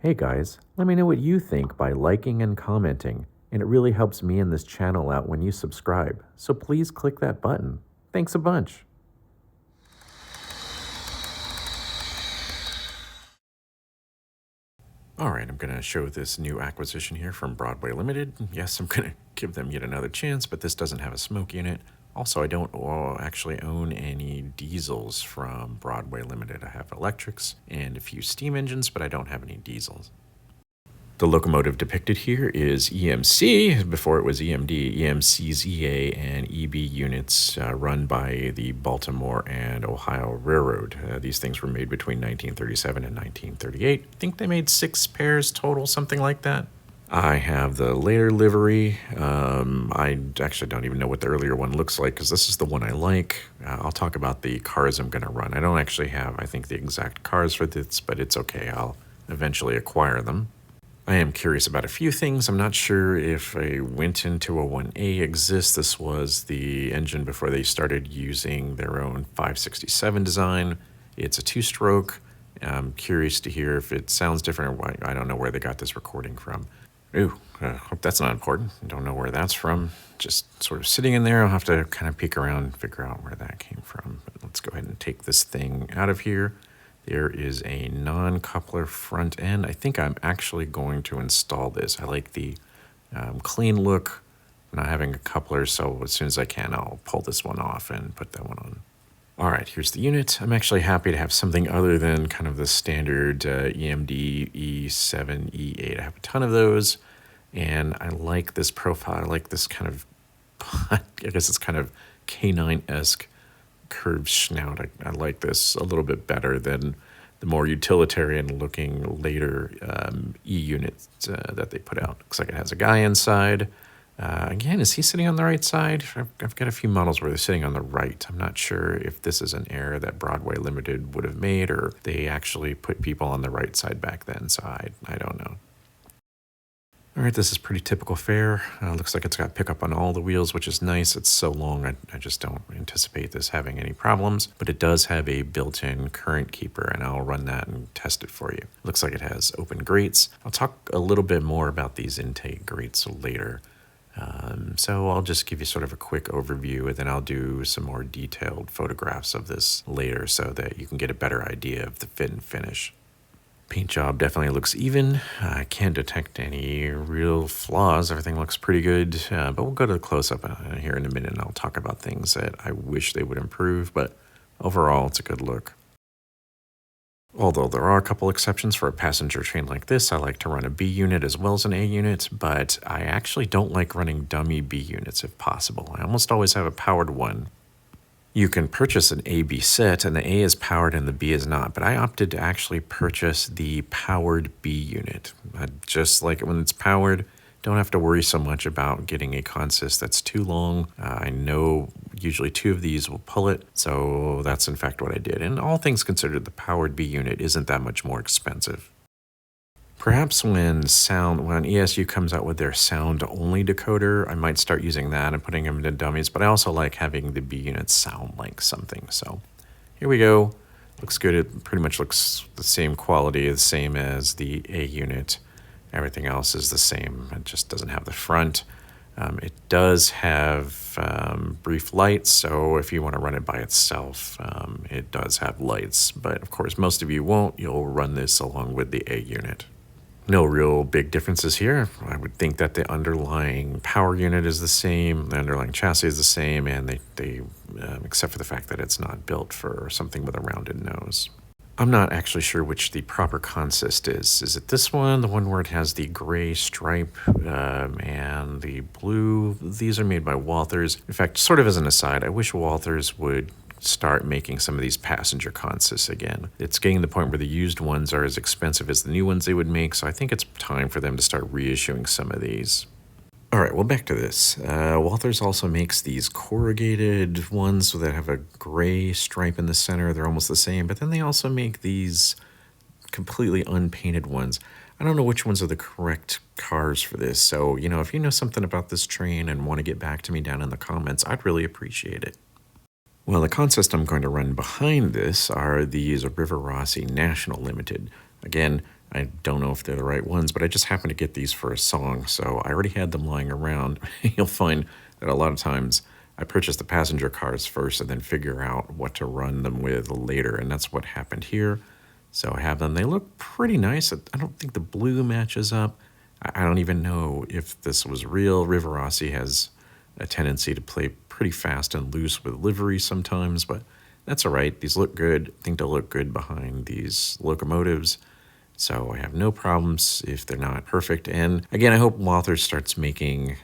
Hey guys, let me know what you think by liking and commenting, and it really helps me and this channel out when you subscribe, so please click that button. Thanks a bunch. Alright, I'm going to show this new acquisition here from Broadway Limited. Yes, I'm going to give them yet another chance, but this doesn't have a smoke unit. Also, I don't actually own any diesels from Broadway Limited. I have electrics and a few steam engines, but I don't have any diesels. The locomotive depicted here is EMC, before it was EMD, EMC's EA and EB units run by the Baltimore and Ohio Railroad. These things were made between 1937 and 1938. I think they made 6 pairs total, something like that. I have the later livery. I actually don't even know what the earlier one looks like because this is the one I like. I'll talk about the cars I'm going to run. I don't actually have, I think, the exact cars for this, but it's okay. I'll eventually acquire them. I am curious about a few things. I'm not sure if a went into a 1A exists. This was the engine before they started using their own 567 design. It's a 2-stroke. I'm curious to hear if it sounds different. I don't know where they got this recording from. Ooh, hope that's not important. I don't know where that's from. Just sort of sitting in there. I'll have to kind of peek around and figure out where that came from. But let's go ahead and take this thing out of here. There is a non-coupler front end. I think I'm actually going to install this. I like the clean look, not having a coupler, so as soon as I can, I'll pull this one off and put that one on. All right, here's the unit. I'm actually happy to have something other than kind of the standard EMD E7, E8. I have a ton of those, and I like this profile. I like this kind of, I guess it's kind of K9-esque curved snout. I like this a little bit better than the more utilitarian looking later E units that they put out. Looks like it has a guy inside. Again, is he sitting on the right side? I've got a few models where they're sitting on the right. I'm not sure if this is an error that Broadway Limited would have made or they actually put people on the right side back then, so I don't know. All right, this is pretty typical fare. Looks like it's got pickup on all the wheels, which is nice. It's so long, I just don't anticipate this having any problems. But it does have a built-in current keeper, and I'll run that and test it for you. Looks like it has open grates. I'll talk a little bit more about these intake grates later. So I'll just give you sort of a quick overview, and then I'll do some more detailed photographs of this later so that you can get a better idea of the fit and finish. Paint job definitely looks even. I can't detect any real flaws. Everything looks pretty good, but we'll go to the close-up here in a minute, and I'll talk about things that I wish they would improve, but overall, it's a good look. Although there are a couple exceptions for a passenger train like this, I like to run a B unit as well as an A unit, but I actually don't like running dummy B units if possible. I almost always have a powered one. You can purchase an A-B set, and the A is powered and the B is not, but I opted to actually purchase the powered B unit. I just like it when it's powered. Don't have to worry so much about getting a consist that's too long. I know usually 2 of these will pull it, so that's in fact what I did. And all things considered, the powered B unit isn't that much more expensive. Perhaps when ESU comes out with their sound-only decoder, I might start using that and putting them into dummies, but I also like having the B units sound like something. So here we go. Looks good. It pretty much looks the same quality, the same as the A unit. Everything else is the same. It just doesn't have the front. It does have brief lights, so if you want to run it by itself, it does have lights. But of course, most of you won't. You'll run this along with the A unit. No real big differences here. I would think that the underlying power unit is the same, the underlying chassis is the same, and they except for the fact that it's not built for something with a rounded nose. I'm not actually sure which the proper consist is. Is it this one, the one where it has the gray stripe and the blue? These are made by Walthers. In fact, sort of as an aside, I wish Walthers would start making some of these passenger consists again. It's getting to the point where the used ones are as expensive as the new ones they would make, so I think it's time for them to start reissuing some of these. All right, well, back to this. Walthers also makes these corrugated ones that have a gray stripe in the center. They're almost the same, but then they also make these completely unpainted ones. I don't know which ones are the correct cars for this, so, if you know something about this train and want to get back to me down in the comments, I'd really appreciate it. Well, the consist I'm going to run behind this are these Rivarossi National Limited. Again, I don't know if they're the right ones, but I just happened to get these for a song, so I already had them lying around. You'll find that a lot of times I purchase the passenger cars first and then figure out what to run them with later, and that's what happened here. So I have them. They look pretty nice. I don't think the blue matches up. I don't even know if this was real. Rivarossi has a tendency to play pretty fast and loose with livery sometimes, but that's all right. These look good. I think they'll look good behind these locomotives. So I have no problems if they're not perfect. And again, I hope Walther starts making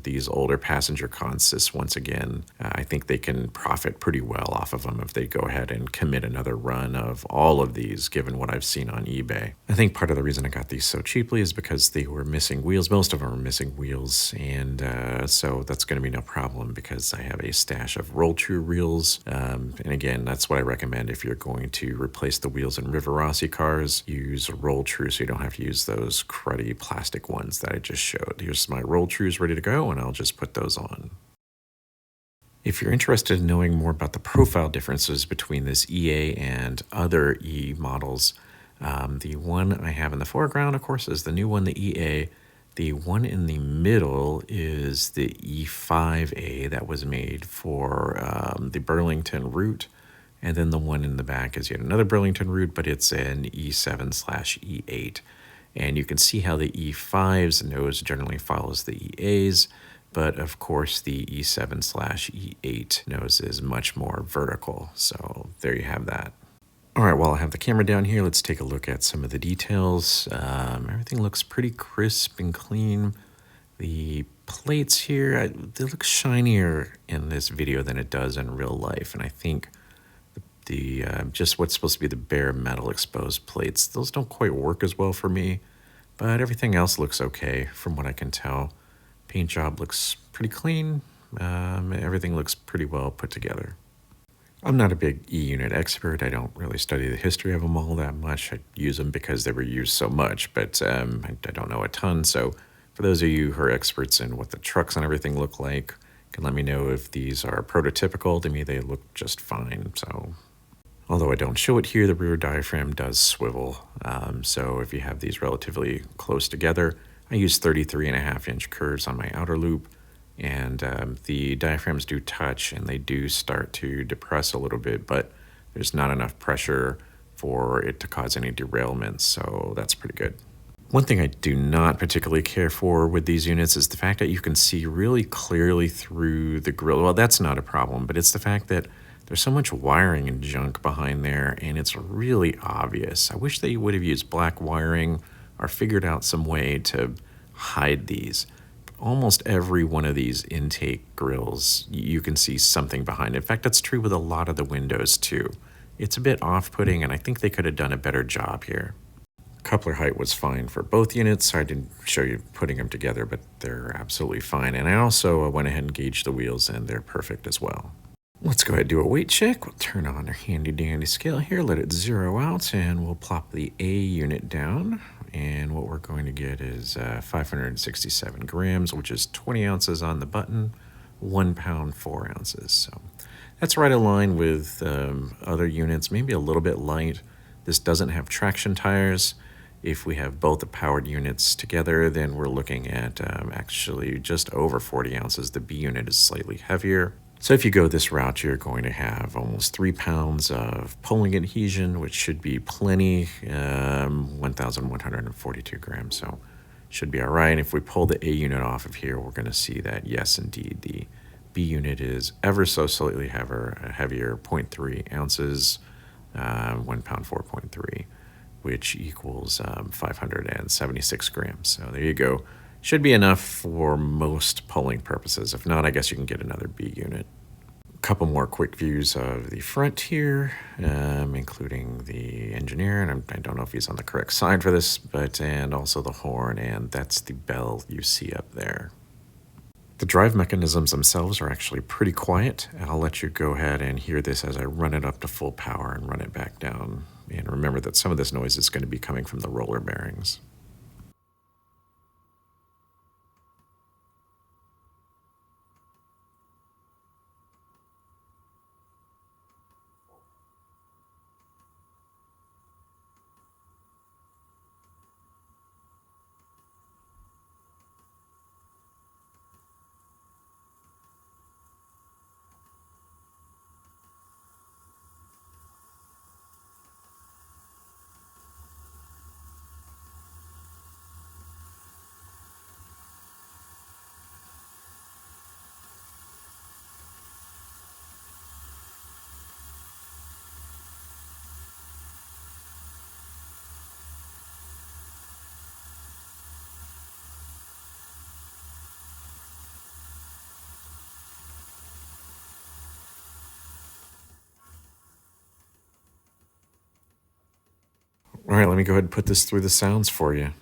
these older passenger consists once again. I think they can profit pretty well off of them if they go ahead and commit another run of all of these, given what I've seen on eBay. I think part of the reason I got these so cheaply is because they were missing wheels. Most of them are missing wheels. And so that's going to be no problem because I have a stash of roll-true reels. And again, that's what I recommend if you're going to replace the wheels in Rivarossi cars. Use a roll true so you don't have to use those cruddy plastic ones that I just showed. Here's my roll trues ready to go, and I'll just put those on. If you're interested in knowing more about the profile differences between this EA and other E models, the one I have in the foreground, of course, is the new one, the EA. The one in the middle is the E5A that was made for the Burlington route. And then the one in the back is yet another Burlington route, but it's an E7/E8. And you can see how the E5's nose generally follows the EA's, but of course the E7/E8 nose is much more vertical. So there you have that. All right, while I have the camera down here, let's take a look at some of the details. Everything looks pretty crisp and clean. The plates here, they look shinier in this video than it does in real life, and I think the just what's supposed to be the bare metal exposed plates, those don't quite work as well for me, but everything else looks okay from what I can tell. Paint job looks pretty clean. Everything looks pretty well put together. I'm not a big E-unit expert. I don't really study the history of them all that much. I use them because they were used so much, but I don't know a ton. So for those of you who are experts in what the trucks and everything look like, can let me know if these are prototypical. To me, they look just fine. So, although I don't show it here, the rear diaphragm does swivel. So if you have these relatively close together, I use 33.5-inch curves on my outer loop, and the diaphragms do touch and they do start to depress a little bit, but there's not enough pressure for it to cause any derailments, so that's pretty good. One thing I do not particularly care for with these units is the fact that you can see really clearly through the grill. Well, that's not a problem, but it's the fact that there's so much wiring and junk behind there, and it's really obvious. I wish they would have used black wiring or figured out some way to hide these. Almost every one of these intake grills, you can see something behind it. In fact, that's true with a lot of the windows too. It's a bit off-putting, and I think they could have done a better job here. Coupler height was fine for both units. I didn't show you putting them together, but they're absolutely fine. And I also went ahead and gauged the wheels, and they're perfect as well. Let's go ahead and do a weight check. We'll turn on our handy dandy scale here, let it zero out, and we'll plop the A unit down. And what we're going to get is 567 grams, which is 20 ounces on the button, 1 pound, 4 ounces. So that's right in line with other units, maybe a little bit light. This doesn't have traction tires. If we have both the powered units together, then we're looking at actually just over 40 ounces. The B unit is slightly heavier. So if you go this route, you're going to have almost 3 pounds of pulling adhesion, which should be plenty, 1,142 grams. So should be all right. If we pull the A unit off of here, we're going to see that, yes, indeed, the B unit is ever so slightly heavier, 0.3 ounces, 1 pound, 4.3, which equals 576 grams. So there you go. Should be enough for most pulling purposes. If not, I guess you can get another B unit. A couple more quick views of the front here, including the engineer, and I don't know if he's on the correct side for this, and also the horn, and that's the bell you see up there. The drive mechanisms themselves are actually pretty quiet. I'll let you go ahead and hear this as I run it up to full power and run it back down. And remember that some of this noise is going to be coming from the roller bearings. All right, let me go ahead and put this through the sounds for you.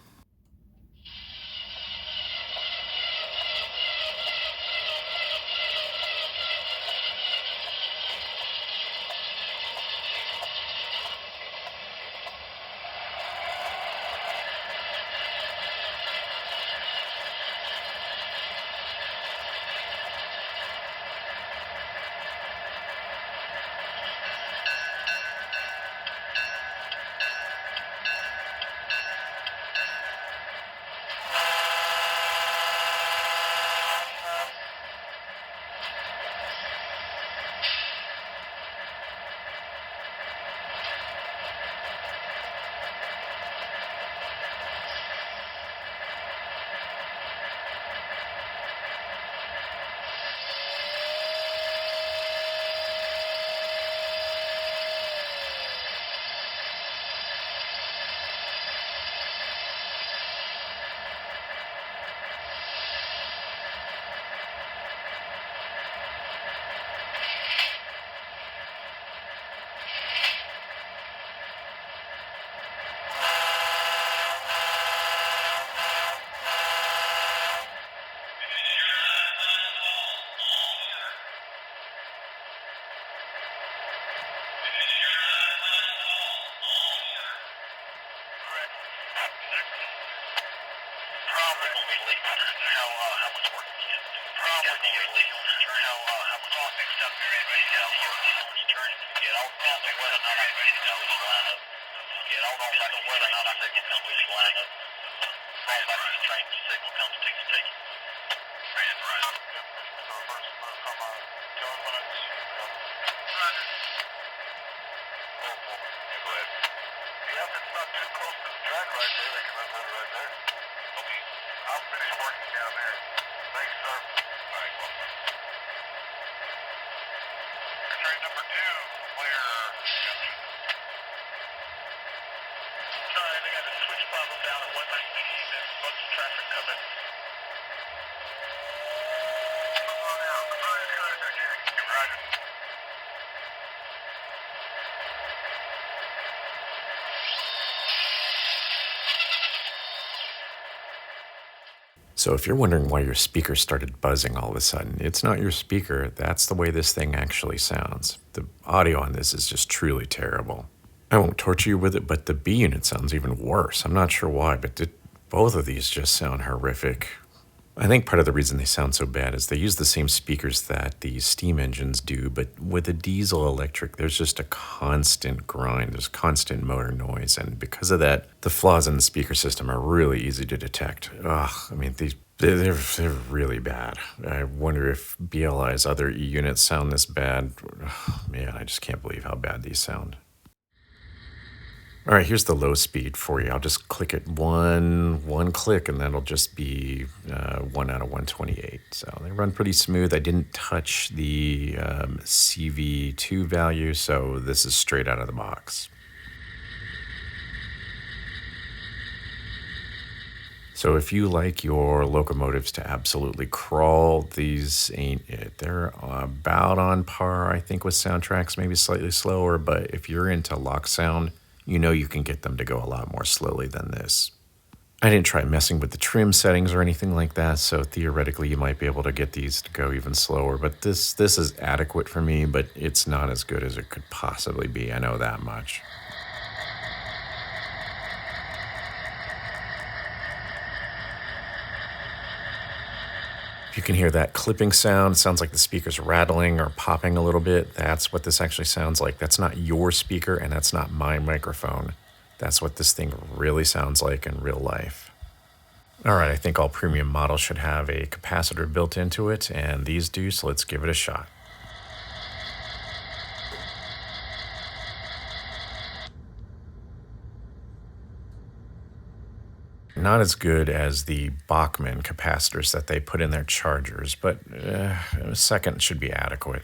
So if you're wondering why your speaker started buzzing all of a sudden, it's not your speaker. That's the way this thing actually sounds. The audio on this is just truly terrible. I won't torture you with it, but the B unit sounds even worse. I'm not sure why, but both of these just sound horrific. I think part of the reason they sound so bad is they use the same speakers that the steam engines do, but with a diesel electric, there's just a constant grind. There's constant motor noise, and because of that, the flaws in the speaker system are really easy to detect. Ugh, I mean, they're really bad. I wonder if BLI's other E units sound this bad. Ugh, man, I just can't believe how bad these sound. All right, here's the low speed for you. I'll just click it one click, and that'll just be 1 out of 128. So they run pretty smooth. I didn't touch the CV2 value, so this is straight out of the box. So if you like your locomotives to absolutely crawl, these ain't it. They're about on par, I think, with soundtracks, maybe slightly slower, but if you're into lock sound, you know you can get them to go a lot more slowly than this. I didn't try messing with the trim settings or anything like that, so theoretically you might be able to get these to go even slower, but this is adequate for me, but it's not as good as it could possibly be, I know that much. If you can hear that clipping sound, it sounds like the speaker's rattling or popping a little bit. That's what this actually sounds like. That's not your speaker, and that's not my microphone. That's what this thing really sounds like in real life. All right, I think all premium models should have a capacitor built into it, and these do, so let's give it a shot. Not as good as the Bachmann capacitors that they put in their chargers, but a second should be adequate.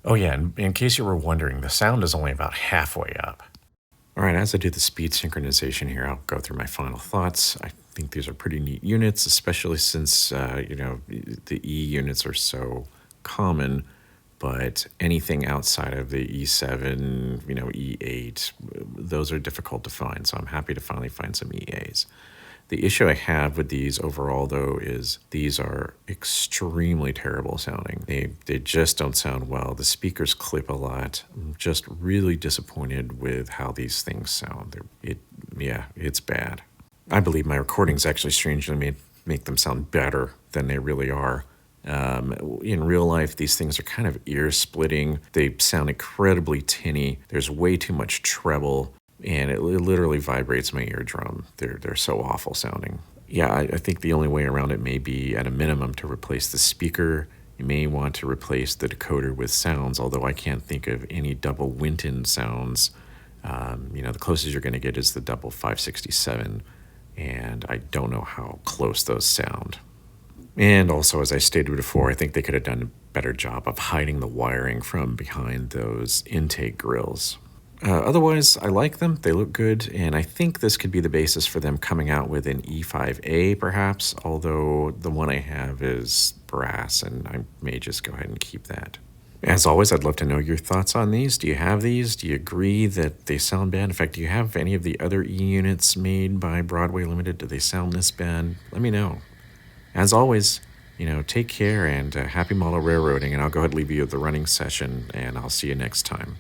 Oh yeah, and in case you were wondering, the sound is only about halfway up. All right, as I do the speed synchronization here, I'll go through my final thoughts. I think these are pretty neat units, especially since, the E units are so common. But anything outside of the E7, E8, those are difficult to find. So I'm happy to finally find some EAs. The issue I have with these overall, though, is these are extremely terrible sounding. They just don't sound well. The speakers clip a lot. I'm just really disappointed with how these things sound. It's bad. I believe my recordings actually strangely make them sound better than they really are. In real life, these things are kind of ear-splitting. They sound incredibly tinny. There's way too much treble, and it literally vibrates my eardrum. They're so awful sounding. Yeah, I think the only way around it may be, at a minimum, to replace the speaker. You may want to replace the decoder with sounds, although I can't think of any double Winton sounds. The closest you're going to get is the double 567, and I don't know how close those sound. And also, as I stated before, I think they could have done a better job of hiding the wiring from behind those intake grills. Otherwise, I like them. They look good, and I think this could be the basis for them coming out with an E5A, perhaps, although the one I have is brass, and I may just go ahead and keep that. As always, I'd love to know your thoughts on these. Do you have these? Do you agree that they sound bad? In fact, do you have any of the other E units made by Broadway Limited? Do they sound this bad? Let me know. As always, take care and happy model railroading, and I'll go ahead and leave you with the running session, and I'll see you next time.